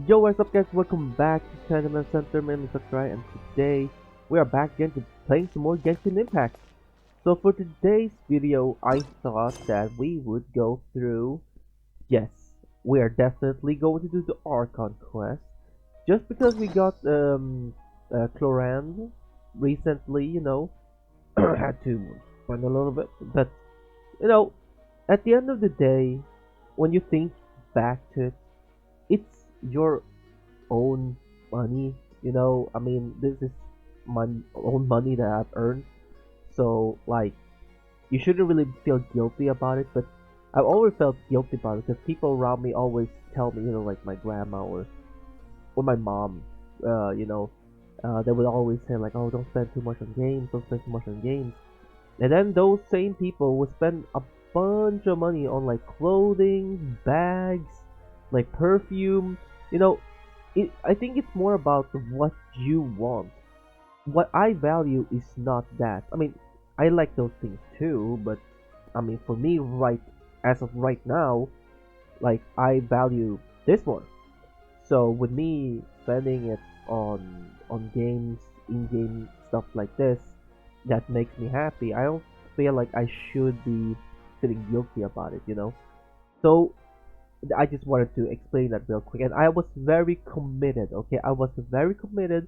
Yo, what's up guys? Welcome back to AnimeHealthcenter. My name is Sakrai, and today we are back again to playing some more Genshin Impact. So for today's video, I thought that we would go through... Yes, we are definitely going to do the Archon quest. Just because we got CLORINDE recently, had to spend a little bit. But, at the end of the day, when you think back to it, it's your own money, I mean, this is my own money that I've earned, so like, you shouldn't really feel guilty about it, but I've always felt guilty about it because people around me always tell me, like my grandma or my mom, they would always say like, oh, don't spend too much on games, don't spend too much on games, and then those same people would spend a bunch of money on like clothing, bags, like perfume. I think it's more about what you want. What I value is not that. I mean, I like those things too, but I mean, for me, as of right now, like I value this one. So with me spending it on games, in-game stuff like this, that makes me happy. I don't feel like I should be feeling guilty about it. So I just wanted to explain that real quick, and I was very committed. Okay, I was very committed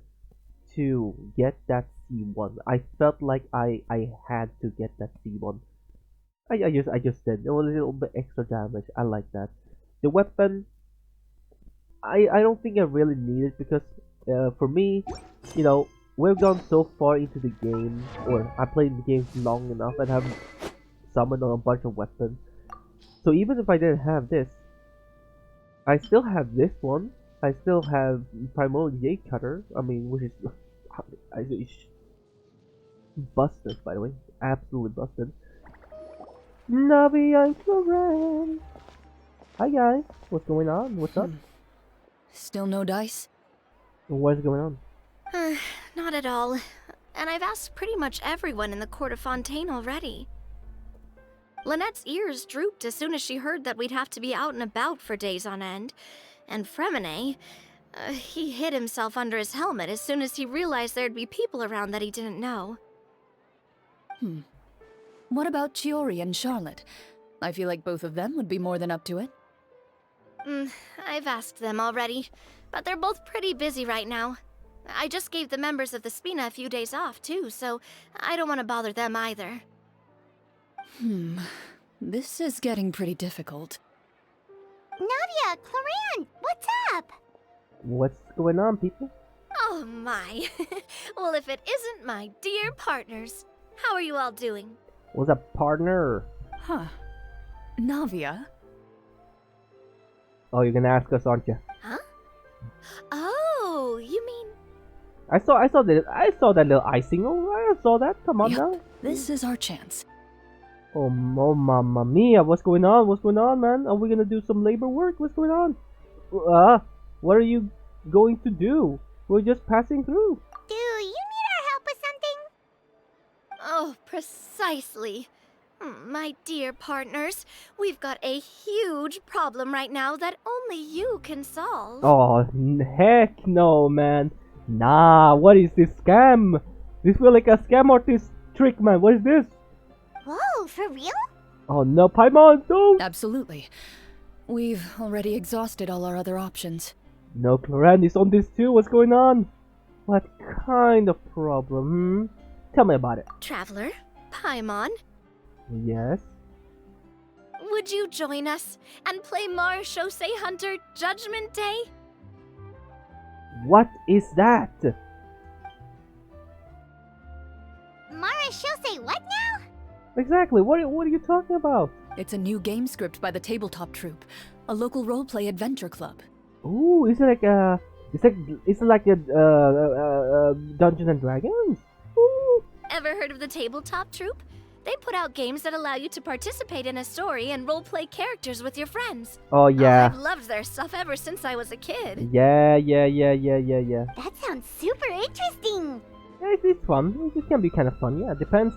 to get that C1. I felt like I had to get that C1. I just did. It was a little bit extra damage. I like that. The weapon, I don't think I really need it because for me, we've gone so far into the game, or I played the game long enough and have summoned on a bunch of weapons. So even if I didn't have this, I still have this one. I still have Primordial Jade Cutter. I mean, which is it's busted, by the way, absolutely busted. Navi and Cloran. Hi guys, what's going on? What's up? Still no dice? What's going on? Not at all. And I've asked pretty much everyone in the court of Fontaine already. Lynette's ears drooped as soon as she heard that we'd have to be out and about for days on end. And Fremine, he hid himself under his helmet as soon as he realized there'd be people around that he didn't know. What about Chiori and Charlotte? I feel like both of them would be more than up to it. I've asked them already, but they're both pretty busy right now. I just gave the members of the Spina a few days off, too, so I don't want to bother them either. This is getting pretty difficult. Navia, Clorinde, what's up? What's going on, people? Oh my. Well, if it isn't my dear partners. How are you all doing? What's up, partner? Huh. Navia? Oh, you're gonna ask us, aren't you? Huh? Oh, you mean... I saw that little icing. Oh, I saw that. Come on now. This is our chance. Oh, mamma mia, what's going on? What's going on, man? Are we gonna do some labor work? What's going on? What are you going to do? We're just passing through. Do you need our help with something? Oh, precisely. My dear partners, we've got a huge problem right now that only you can solve. Oh, heck no, man. Nah, what is this scam? This feels like a scam artist trick, man. What is this? Whoa, for real? Oh no, Paimon, don't! Absolutely. We've already exhausted all our other options. No, Clorinde is on this too. What's going on? What kind of problem, Tell me about it. Traveler, Paimon, Yes? would you join us and play Marechaussee Hunter Judgment Day? What is that? Marechaussee, what now? Exactly, what are you talking about? It's a new game script by the Tabletop Troupe, a local roleplay adventure club. Ooh, is it like a... Is it like a Dungeons and Dragons? Ooh. Ever heard of the Tabletop Troupe? They put out games that allow you to participate in a story and roleplay characters with your friends. Oh yeah. I've loved their stuff ever since I was a kid. Yeah. That sounds super interesting. Yeah, it's fun. It can be kind of fun, yeah. Depends.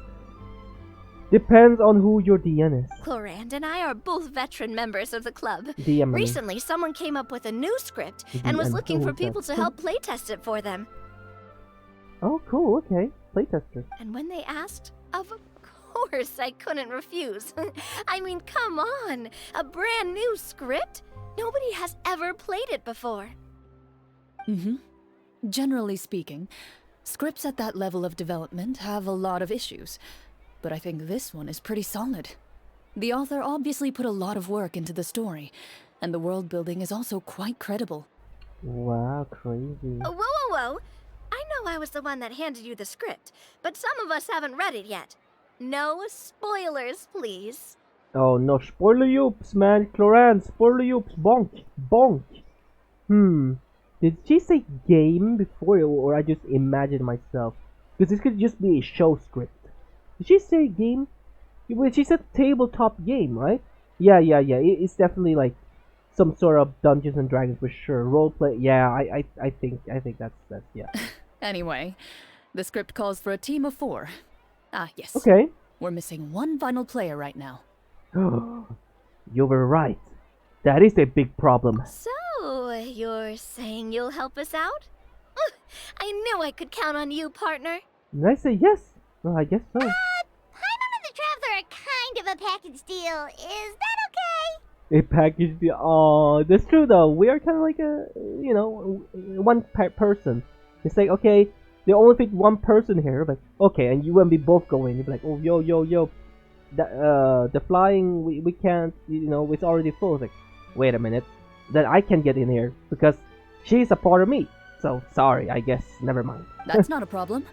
Depends on who your DN is. Clorinde and I are both veteran members of the club. DM, I mean. Recently, someone came up with a new script and was DN, looking who for is that? people to help playtest it for them. Oh, cool, okay. Playtester. And when they asked, of course I couldn't refuse. I mean, come on! A brand new script? Nobody has ever played it before. Generally speaking, scripts at that level of development have a lot of issues, but I think this one is pretty solid. The author obviously put a lot of work into the story, and the world building is also quite credible. Wow, crazy. Whoa, whoa, whoa! I know I was the one that handed you the script, but some of us haven't read it yet. No spoilers, please. Oh no, spoiler yoops, man. Clorinde, spoiler yoops. Bonk. Bonk. Did she say game before, or I just imagined myself? Because this could just be a show script. Did she say game? Wait, she said tabletop game, right? Yeah. It's definitely like some sort of Dungeons and Dragons for sure. Roleplay. Yeah, I think that's yeah. Anyway, the script calls for a team of 4. Ah, yes. Okay. We're missing one final player right now. You were right. That is a big problem. So, you're saying you'll help us out? I knew I could count on you, partner. Did I say yes? Well, I guess so. Paimon and the Traveler are kind of a package deal. Is that okay? A package deal. Oh, that's true though. We are kind of like a, one person. It's like, okay, they only fit one person here. But okay, and you and me both go in. You're like, oh, yo. The flying, we can't, it's already full. It's like, wait a minute. Then I can get in here because she's a part of me. So, sorry, I guess. Never mind. That's not a problem.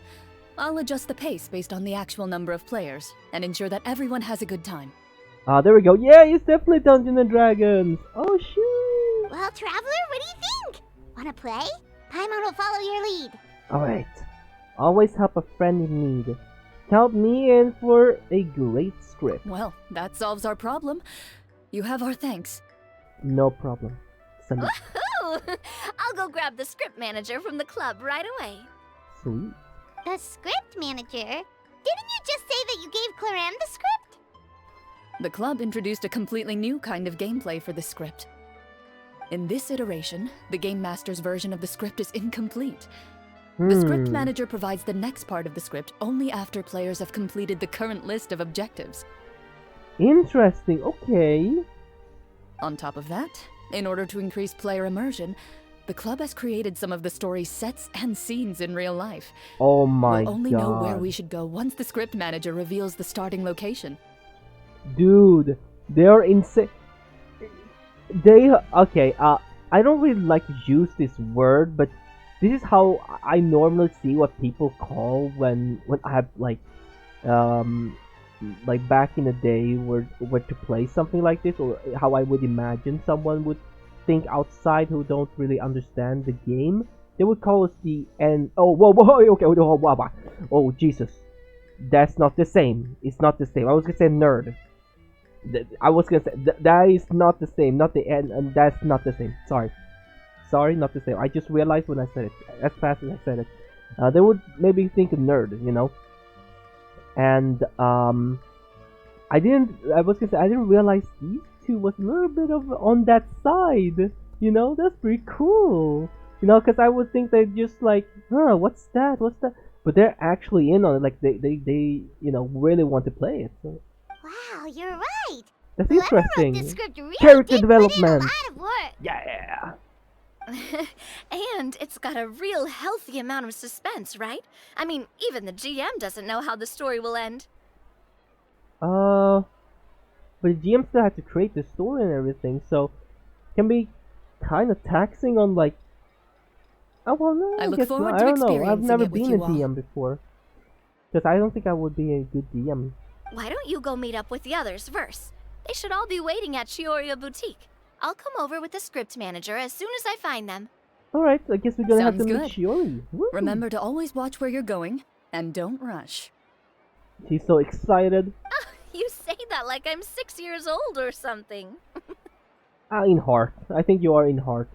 I'll adjust the pace based on the actual number of players and ensure that everyone has a good time. There we go. Yeah, it's definitely Dungeons and Dragons. Oh, shoot. Well, Traveler, what do you think? Wanna play? Paimon will follow your lead. Alright. Always help a friend in need. Count me in for a great script. Well, that solves our problem. You have our thanks. No problem. Send it. Woohoo! I'll go grab the script manager from the club right away. Sweet. The script manager? Didn't you just say that you gave Clorinde the script? The club introduced a completely new kind of gameplay for the script. In this iteration, the Game Master's version of the script is incomplete. The script manager provides the next part of the script only after players have completed the current list of objectives. Interesting, okay. On top of that, in order to increase player immersion, the club has created some of the story's sets and scenes in real life. Oh my god. We'll only know where we should go once the script manager reveals the starting location. Dude, they're insane. Okay, I don't really like to use this word, but this is how I normally see what people call when I have like back in the day were to play something like this, or how I would imagine someone would think outside who don't really understand the game. They would call us the oh Jesus, that's not the same. It's not the same. I was gonna say nerd. I was gonna say that is not the same. Not the end, and that's not the same. Sorry, not the same. I just realized when I said it, as fast as I said it. They would maybe think nerd, And I didn't realize these two was a little bit of on that side. That's pretty cool. Because I would think they're just like, what's that? But they're actually in on it. Like they really want to play it. So. Wow, you're right. That's Whoever interesting. wrote this script really Character did put in development. a lot of work. Yeah. And it's got a real healthy amount of suspense, right? I mean, even the GM doesn't know how the story will end. But the GM still had to create the story and everything, so it can be kind of taxing on like. Oh well, no, I look guess forward not. to I don't know. I've experiencing never it with been a you all. DM before, because I don't think I would be a good DM. Why don't you go meet up with the others first? They should all be waiting at Chioria Boutique. I'll come over with the script manager as soon as I find them. Alright, I guess we're gonna have to Sounds meet good. Shiori. Woo. Remember to always watch where you're going, and don't rush. She's so excited. You say that like I'm 6 years old or something. In heart. I think you are in heart.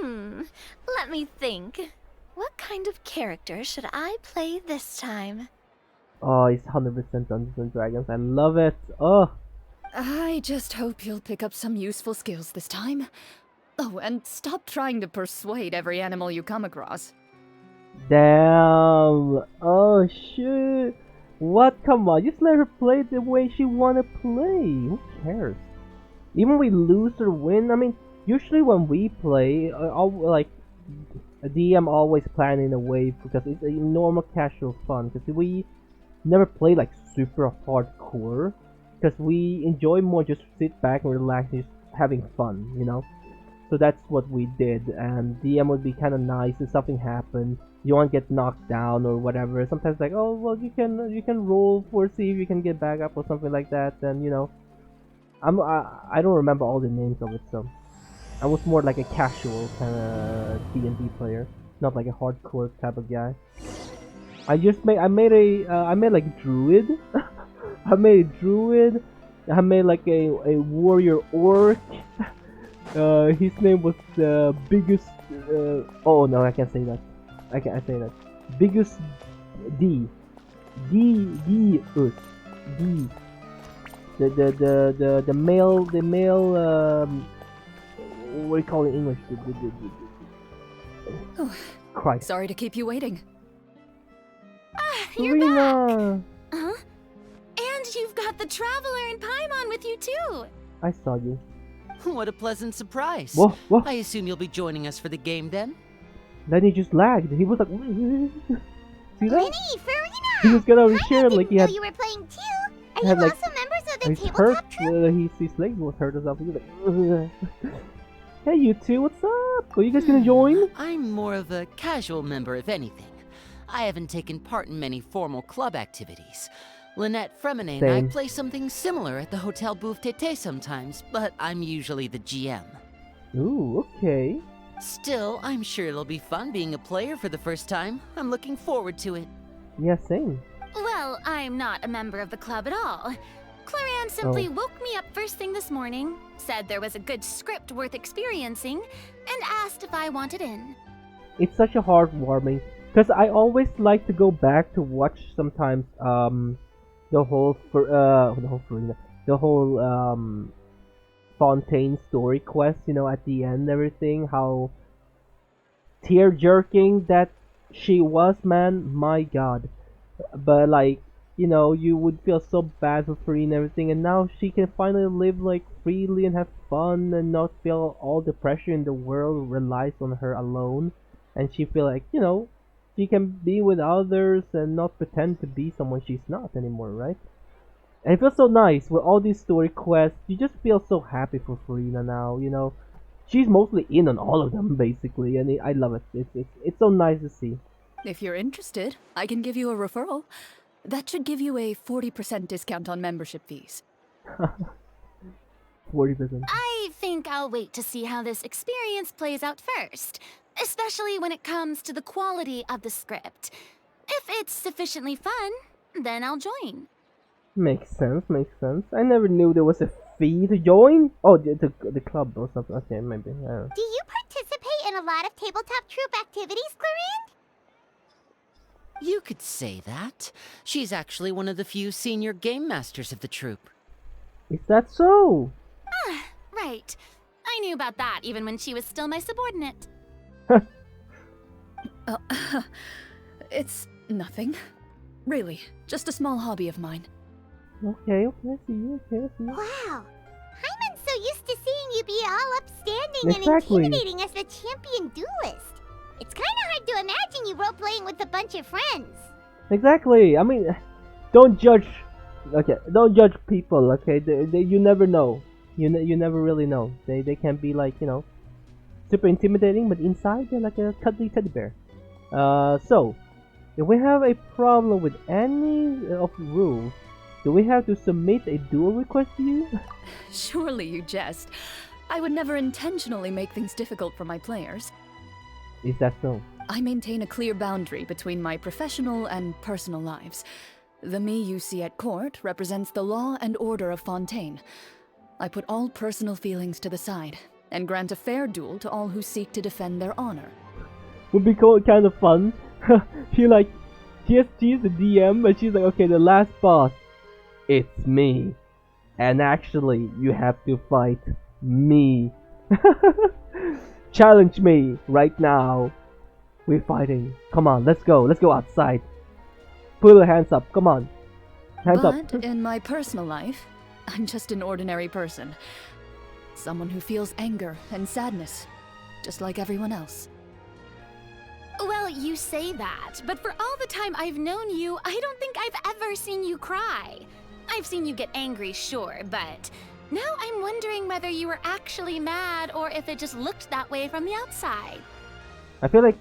Let me think. What kind of character should I play this time? Oh, it's 100% Dungeons and Dragons. I love it. Oh, I just hope you'll pick up some useful skills this time. Oh, and stop trying to persuade every animal you come across. damn. Oh, shit. What? Come on, just let her play the way she wanna play. Who cares? Even we lose or win. I mean, usually when we play, like a DM always plan in a way because it's a normal casual fun. Because we never play like super hardcore. Because we enjoy more just sit back and relax, and just having fun, you know. So that's what we did, and DM would be kind of nice if something happened. You won't get knocked down or whatever. Sometimes like, oh well, you can roll for see if you can get back up or something like that. And you know, I don't remember all the names of it, so I was more like a casual kind of D&D player, not like a hardcore type of guy. I made like a druid. I made a druid. I made like a warrior orc. His name was the biggest. Oh no, I can't say that. I say that. Biggest D. Us. D. The male. What do you call it in English? Oh, Christ. sorry to keep you waiting. You're back! Serena! Huh? And you've got the Traveler and Paimon with you too! I saw you. What a pleasant surprise. Whoa. I assume you'll be joining us for the game then? Then he just lagged. He was like, see that? Winnie, Farina! He was getting out of Hi, chair I like didn't he know had. you were playing too! Are you had, like, also members of the He's hurt. tabletop troupe? His leg was hurt or something. He was like, hey, you two, what's up? Are you guys gonna join? I'm more of a casual member, if anything. I haven't taken part in many formal club activities. Lynette, Fremine, and I Same. play something similar at the Hotel Bouffe Tété sometimes, but I'm usually the GM. Ooh, okay. Still, I'm sure it'll be fun being a player for the first time. I'm looking forward to it. Yeah, same. Well, I'm not a member of the club at all. CLORINDE simply woke me up first thing this morning, said there was a good script worth experiencing, and asked if I wanted in. It's such a heartwarming, because I always like to go back to watch sometimes the whole Fontaine story quest, you know, at the end, everything, how tear jerking that she was, man, my god. But like, you know, you would feel so bad for Free and everything, and now she can finally live like freely and have fun and not feel all the pressure in the world relies on her alone, and she feel like, you know, she can be with others and not pretend to be someone she's not anymore, right? And it feels so nice with all these story quests. You just feel so happy for Farina now, you know. She's mostly in on all of them, basically, and I love it. It's so nice to see. If you're interested, I can give you a referral. That should give you a 40% discount on membership fees. 40%. I think I'll wait to see how this experience plays out first, especially when it comes to the quality of the script. If it's sufficiently fun, then I'll join. Makes sense, makes sense. I never knew there was a fee to join. Oh, the club or something. Okay, maybe. I don't know. Do you participate in a lot of tabletop troupe activities, CLORINDE? You could say that. She's actually one of the few senior game masters of the troupe. Is that so? Right. I knew about that even when she was still my subordinate. It's nothing. Really, just a small hobby of mine. Okay, I see you. Okay, I see you. Wow. Hyman's so used to seeing you be all upstanding Exactly. and intimidating as the champion duelist. It's kind of hard to imagine you role-playing with a bunch of friends. Exactly. I mean, don't judge. Okay, don't judge people. Okay, you never know. You never really know. They can be like, you know, super intimidating, but inside they're like a cuddly teddy bear. So if we have a problem with any of the rules, do we have to submit a duel request to you? Surely you jest. I would never intentionally make things difficult for my players. Is that so? I maintain a clear boundary between my professional and personal lives. The me you see at court represents the law and order of Fontaine. I put all personal feelings to the side and grant a fair duel to all who seek to defend their honor. Would be kind of fun. She like she's the DM, but she's like, okay, the last boss, it's me. And actually, you have to fight me. Challenge me right now. We're fighting. Come on, let's go. Let's go outside. Put your hands up. Come on. Hands up. But in my personal life, I'm just an ordinary person. Someone who feels anger and sadness, just like everyone else. Well, you say that, but for all the time I've known you, I don't think I've ever seen you cry. I've seen you get angry, sure, but now I'm wondering whether you were actually mad or if it just looked that way from the outside. I feel like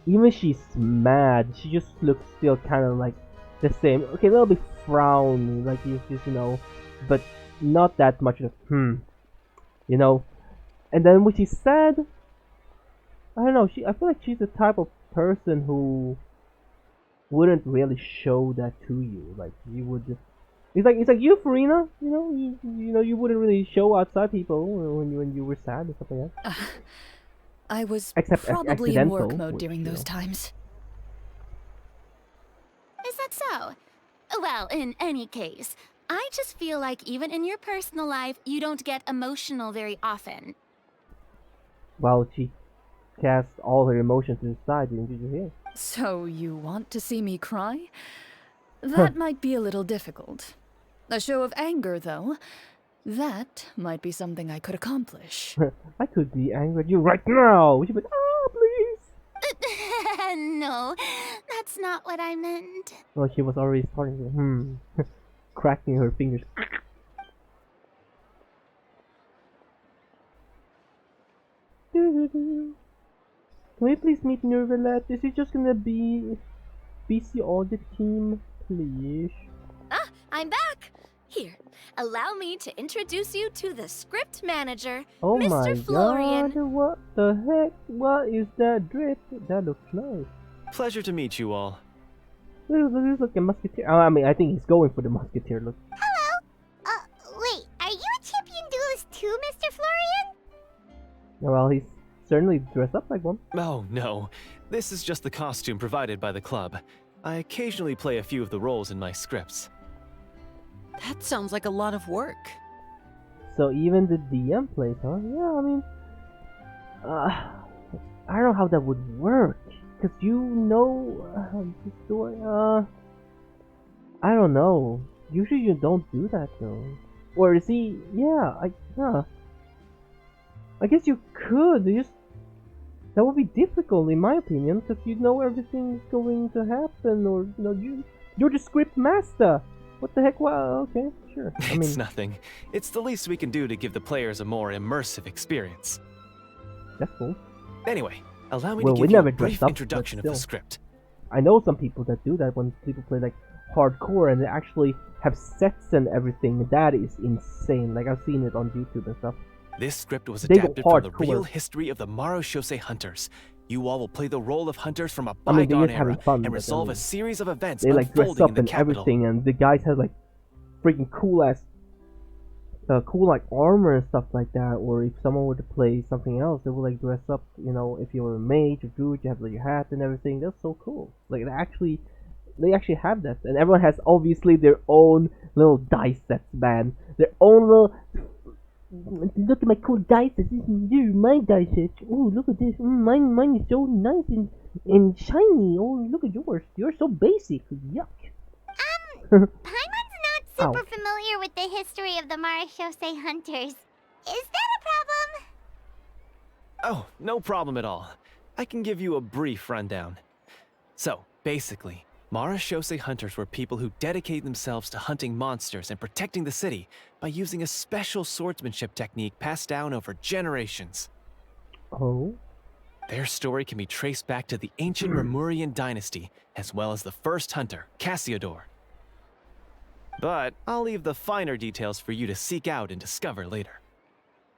even if she's mad, she just looks still kind of like the same. Okay, a little bit frowny, like she's just, but not that much of you know. And then when she's sad, I don't know. I feel like she's the type of person who wouldn't really show that to you. Like you would just. It's like you, Farina. You wouldn't really show outside people when you were sad or something like that. I was Except probably in work accidental, mode during which, those times. Is that so? Well, in any case, I just feel like even in your personal life, you don't get emotional very often. Well, she cast all her emotions to the side, didn't you hear? So you want to see me cry? That might be a little difficult. A show of anger, though, that might be something I could accomplish. I could be angry at you right now. Would you be please? No, that's not what I meant. Well, she was already starting to, cracking her fingers. Can we please meet Nervalet? Is he just gonna be BC Audit Team, please? Ah, I'm back! Here, allow me to introduce you to the script manager, Oh Mr. my Florian. god, what the heck? What is that drip? That looks nice. Pleasure to meet you all. Looks like a musketeer. Oh, I mean, I think he's going for the musketeer look. Hello? Wait, are you a champion duelist too, Mr. Florian? Well, he's certainly dressed up like one. Oh, no. This is just the costume provided by the club. I occasionally play a few of the roles in my scripts. That sounds like a lot of work. So even the DM plays, huh? Yeah, I mean, I don't know how that would work, cause the story. I don't know. Usually you don't do that though. Or is he? Yeah, I guess you could. That would be difficult in my opinion, cause you know everything's going to happen, or you're the script master. What the heck? Well, okay, sure. It's nothing. It's the least we can do to give the players a more immersive experience. That's cool. Anyway, allow me Well, to we give you a never brief dressed up, introduction of but the still. script. I know some people that do that when people play like hardcore and they actually have sets and everything. That is insane. Like I've seen it on YouTube and stuff. This script was They go adapted from the hardcore. real history of the Marashose Hunters. You all will play the role of hunters from a I mean, they're bygone just having era fun, and but, resolve a series of events They like dress unfolding up in the and capital. everything, and the guys have like freaking cool like armor and stuff like that. Or if someone were to play something else, they would like dress up. If you were a mage or druid, you have like your hat and everything. That's so cool. Like they actually have that, and everyone has obviously their own little dice sets, man. Their own little. Look at my cool dice. This is my dice set. Oh, look at this. Mine is so nice and shiny. Oh, look at yours. You're so basic. Yuck. Paimon's not Ow. super familiar with the history of the Marashose Hunters. Is that a problem? Oh, no problem at all. I can give you a brief rundown. So, basically, Marashose hunters were people who dedicated themselves to hunting monsters and protecting the city by using a special swordsmanship technique passed down over generations. Oh. Their story can be traced back to the ancient Remurian dynasty, as well as the first hunter, Cassiodor. But I'll leave the finer details for you to seek out and discover later.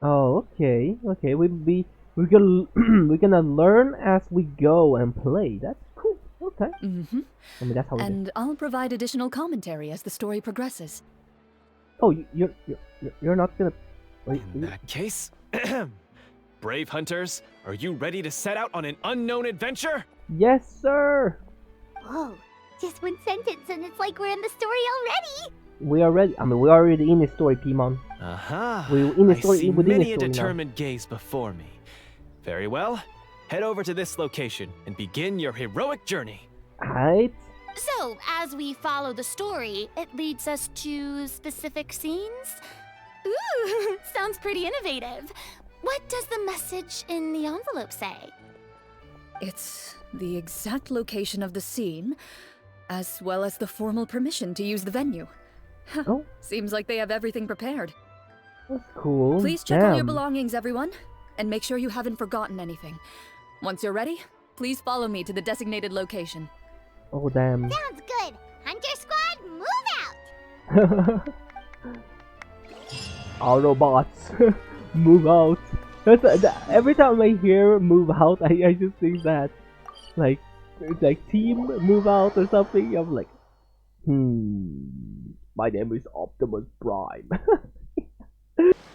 Oh, okay. Okay, we're gonna learn as we go and play. That's cool. Okay. Mm-hmm. I mean, that's how we do. And I'll provide additional commentary as the story progresses. Oh, you're not gonna. In that case, brave hunters, are you ready to set out on an unknown adventure? Yes, sir. Whoa, Just one sentence and it's like we're in the story already. We are ready. I mean, we're already in the story, Pimon. Aha! We're in the I story see within the many a story now. determined gaze before me. Very well. Head over to this location and begin your heroic journey. Alright. So, as we follow the story, it leads us to specific scenes? Ooh, sounds pretty innovative. What does the message in the envelope say? It's the exact location of the scene, as well as the formal permission to use the venue. Oh, Seems like they have everything prepared. that's cool. Please check all your Damn. belongings, everyone, and make sure you haven't forgotten anything. Once you're ready, please follow me to the designated location. Oh, damn. Sounds good. Hunter Squad, move out. Autobots, move out. Every time I hear move out, I just think that, like, it's like team move out or something. I'm like, my name is Optimus Prime.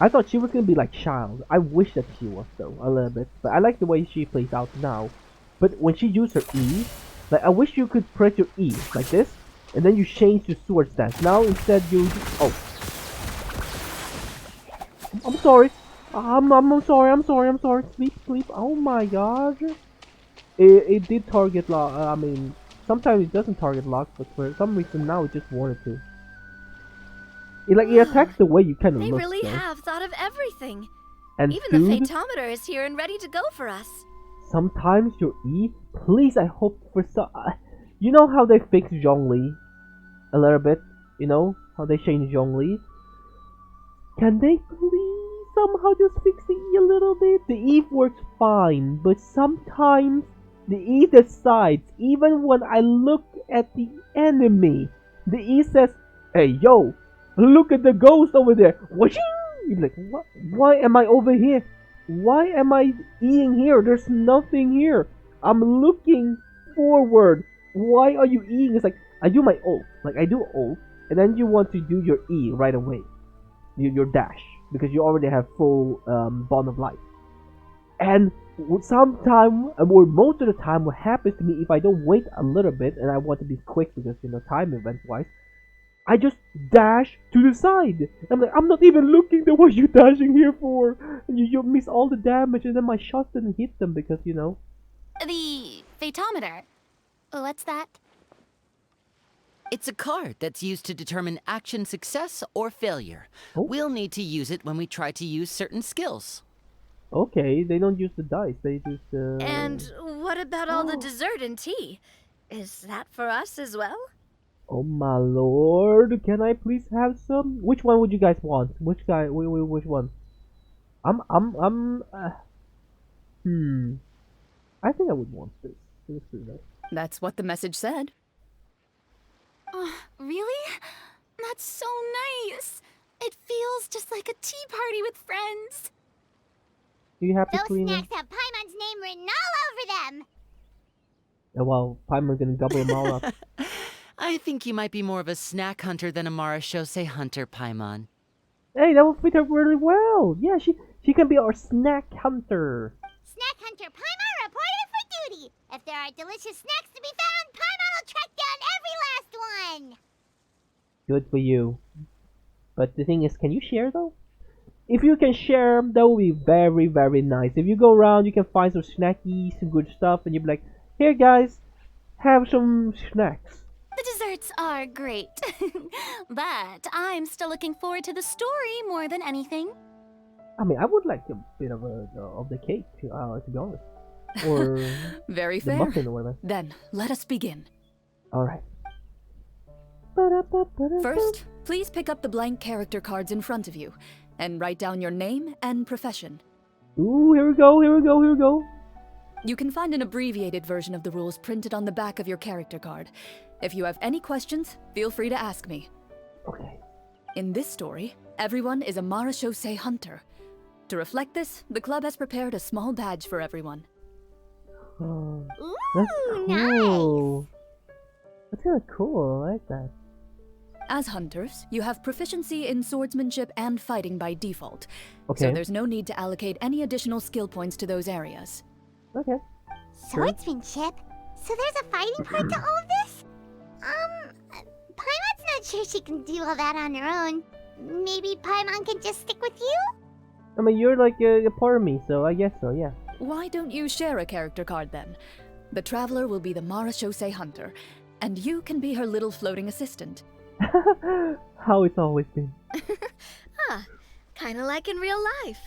I thought she was gonna be like Child. I wish that she was though, a little bit. But I like the way she plays out now. But when she used her E, like I wish you could press your E like this, and then you change your sword stance. Now instead you I'm sorry. I'm sorry. Sleep. Oh my god. It did target lock. I mean, sometimes it doesn't target lock, but for some reason now it just wanted to. It attacks the way you kind of They look. really though. have thought of everything. And Even dude, the Phantometer is here and ready to go for us. sometimes your E, please, I hope for some. You know how they fixed Zhongli a little bit? You know how they changed Zhongli? Can they please somehow just fix the E a little bit? The E works fine, but sometimes the E decides, even when I look at the enemy, the E says, hey yo, look at the ghost over there. Whooshing! You're like, what? Why am I over here? Why am I Eing here? There's nothing here. I'm looking forward. Why are you Eing? It's like, I do my ult. Like, I do ult, and then you want to do your E right away. Your dash. Because you already have full bond of life. And sometime, or most of the time, what happens to me if I don't wait a little bit, and I want to be quick because, you know, time event-wise, I just dash to the side. I'm like, I'm not even looking at what you're dashing here for. And you miss all the damage, and then my shots didn't hit them because, you know. The Phantometer. What's that? It's a card that's used to determine action success or failure. Oh. We'll need to use it when we try to use certain skills. Okay, they don't use the dice, they just And what about all the dessert and tea? Is that for us as well? oh my lord, can I please have some? Which one would you guys want? Which guy? Which one? I think I would want this. This is pretty nice. That's what the message said. Oh, really? That's so nice. It feels just like a tea party with friends. Are you happy, Those Karina? snacks have Paimon's name written all over them. Yeah, well, Paimon's gonna gobble them all up. I think you might be more of a snack hunter than a Marashose hunter, Paimon. Hey, that will fit her really well. Yeah, she can be our snack hunter. Snack Hunter Paimon reported for duty. If there are delicious snacks to be found, Paimon will track down every last one. Good for you. But the thing is, can you share though? If you can share, that will be very, very nice. If you go around, you can find some snackies, some good stuff, and you'll be like, here guys, have some snacks. The desserts are great. But I'm still looking forward to the story more than anything. I mean, I would like a bit of the cake, to be honest. Or Very the fair. muffin or whatever. Then, let us begin. Alright. First, please pick up the blank character cards in front of you, and write down your name and profession. Ooh, here we go. You can find an abbreviated version of the rules printed on the back of your character card. If you have any questions, feel free to ask me. Okay. In this story, everyone is a Marashose hunter. To reflect this, the club has prepared a small badge for everyone. Oh, Ooh, that's cool. That's kind of cool. I like that. As hunters, you have proficiency in swordsmanship and fighting by default, Okay. so there's no need to allocate any additional skill points to those areas. Okay. Sure. Swordsmanship? So there's a fighting part to all of this? Paimon's not sure she can do all that on her own. Maybe Paimon can just stick with you? I mean, you're like a part of me, so I guess so, yeah. Why don't you share a character card then? The Traveler will be the Marashose Hunter, and you can be her little floating assistant. How it's always been. Kinda like in real life.